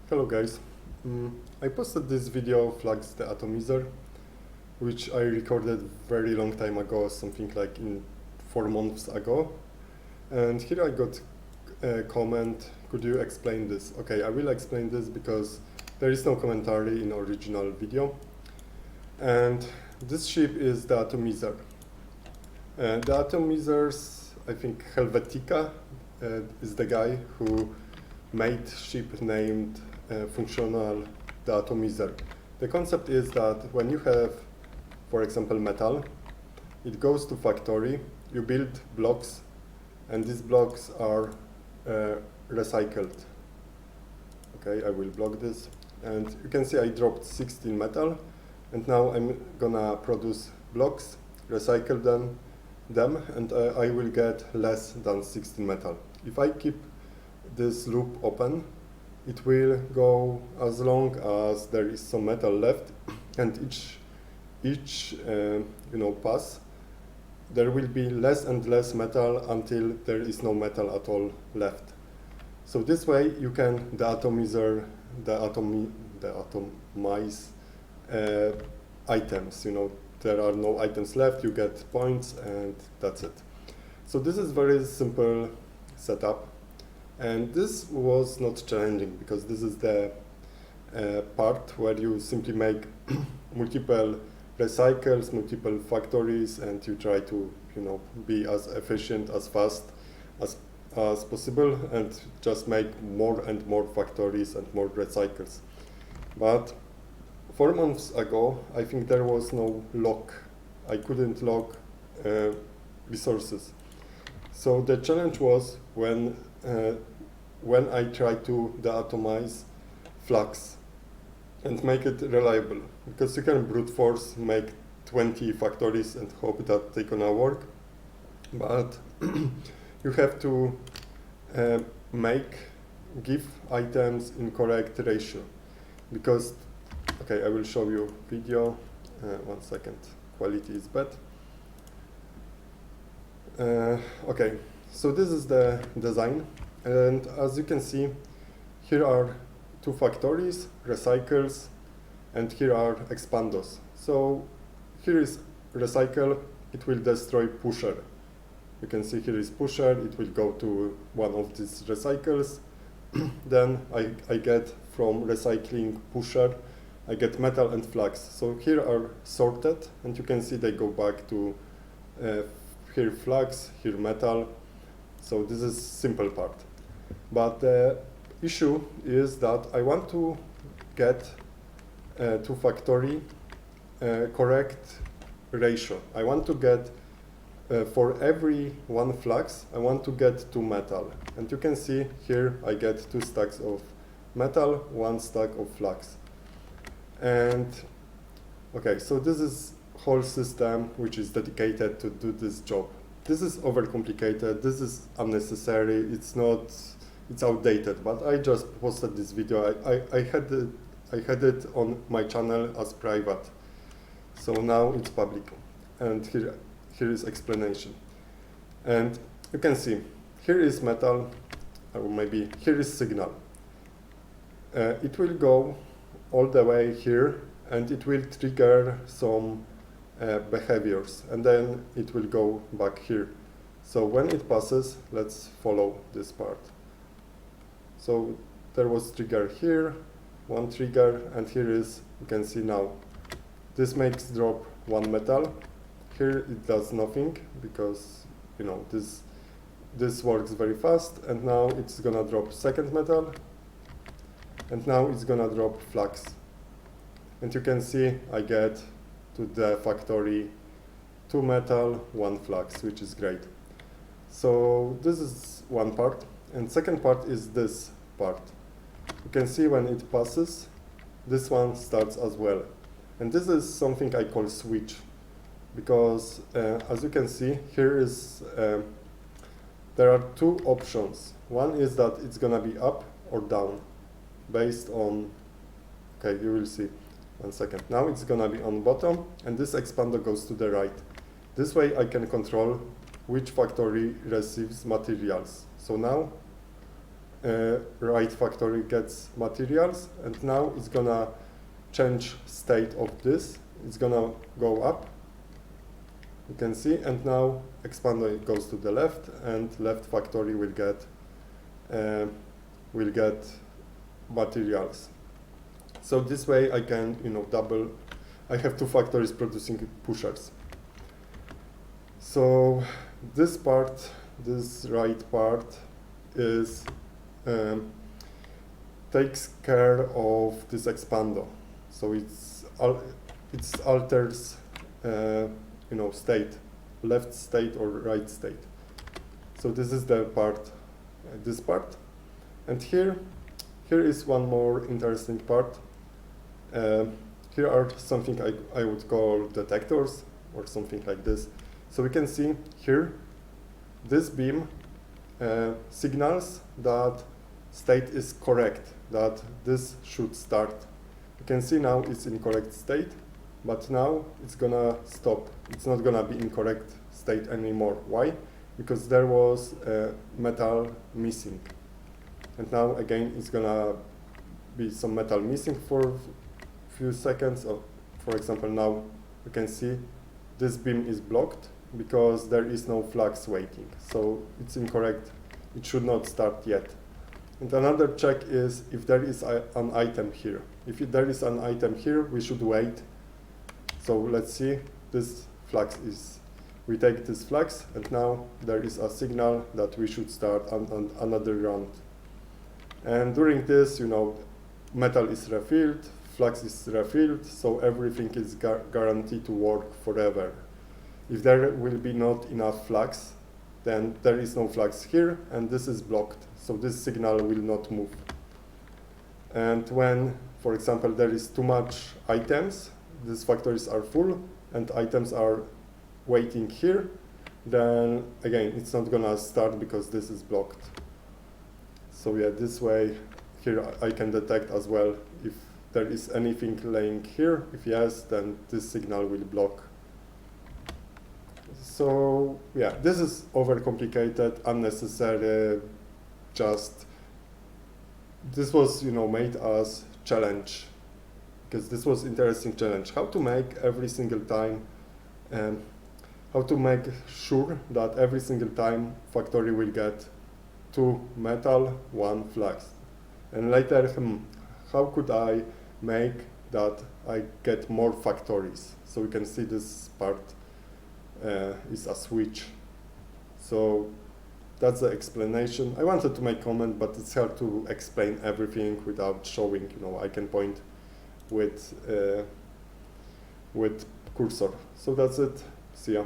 Hello guys, I posted this video flux the atomizer, which I recorded very long time ago, something like in 4 months ago. And here I got a comment, could you explain this? Okay, I will explain this because there is no commentary in original video. And this ship is the atomizer. The atomizers, I think Helvetica is the guy who made ship named functional deatomizer. The concept is that when you have, for example, metal, it goes to factory, you build blocks, and these blocks are recycled. Okay, I will block this. And you can see I dropped 16 metal, and now I'm gonna produce blocks, recycle them, and I will get less than 16 metal. If I keep this loop open, it will go as long as there is some metal left, and each pass, there will be less and less metal until there is no metal at all left. So this way you can deatomize items. There are no items left, you get points, and that's it. So this is very simple setup. And this was not challenging because this is the part where you simply make multiple recycles, multiple factories, and you try to be as efficient, as fast as possible, and just make more and more factories and more recycles. But 4 months ago, I think there was no lock. I couldn't lock resources. So the challenge was when I try to deatomize flux and make it reliable, because you can brute force make 20 factories and hope that they gonna work, but you have to give items in correct ratio, because okay, I will show you video. 1 second, quality is bad. Okay, so this is the design, and as you can see, here are 2 factories, recycles, and here are expandos. So here is recycle, it will destroy pusher. You can see here is pusher, it will go to one of these recycles. Then I get from recycling pusher, I get metal and flux. So here are sorted, and you can see they go back to here flux, here metal. So this is simple part. But the issue is that I want to get to factory correct ratio. I want to get for every 1 flux, I want to get 2 metal. And you can see here I get 2 stacks of metal, 1 stack of flux. And okay, so this is whole system which is dedicated to do this job. This is overcomplicated, this is unnecessary, it's outdated, but I just posted this video. I had it on my channel as private, so now it's public, and here is explanation. And you can see here is metal, or maybe here is signal. It will go all the way here, and it will trigger some behaviors, and then it will go back here. So when it passes, let's follow this part. So there was trigger here, 1 trigger, and here is, you can see now, this makes drop 1 metal. Here it does nothing because this works very fast, and now it's gonna drop 2nd metal, and now it's gonna drop flux. And you can see I get to the factory 2 metal, 1 flux, which is great. So this is one part, and second part is this part. You can see when it passes, this one starts as well. And this is something I call switch, because as you can see, here is there are 2 options. One is that it's gonna be up or down based on, okay, you will see. 1 second. Now it's gonna be on bottom, and this expander goes to the right. This way I can control which factory receives materials. So now right factory gets materials, and now it's gonna change state of this. It's gonna go up, you can see, and now expander goes to the left, and left factory will get materials. So this way I can, double. I have two factories producing pushers. So this part, this right part, is takes care of this expander. So it alters, state, left state or right state. So this is the part, this part, and here is one more interesting part. Here are something I would call detectors or something like this. So we can see here, this beam signals that state is correct, that this should start. You can see now it's in correct state, but now it's gonna stop. It's not gonna be in correct state anymore. Why? Because there was metal missing. And now again it's gonna be some metal missing for a few seconds. For example, now you can see this beam is blocked because there is no flux waiting. So it's incorrect. It should not start yet. And another check is if there is an item here. If there is an item here, we should wait. So let's see, this flux is, we take this flux, and now there is a signal that we should start on another round. And during this, metal is refilled, flux is refilled, so everything is guaranteed to work forever. If there will be not enough flux, then there is no flux here, and this is blocked, so this signal will not move. And when, for example, there is too much items, these factories are full, and items are waiting here, then again, it's not gonna start because this is blocked. So yeah, this way, here I can detect as well if there is anything laying here. If yes, then this signal will block. So yeah, this is overcomplicated, unnecessary. Just this was made as challenge, because this was interesting challenge. How to make every single time, how to make sure that every single time factory will get 2 metal, 1 flux, and later how could I make that I get more factories? So we can see this part is a switch. So that's the explanation. I wanted to make comment, but it's hard to explain everything without showing. I can point with cursor. So that's it. See ya.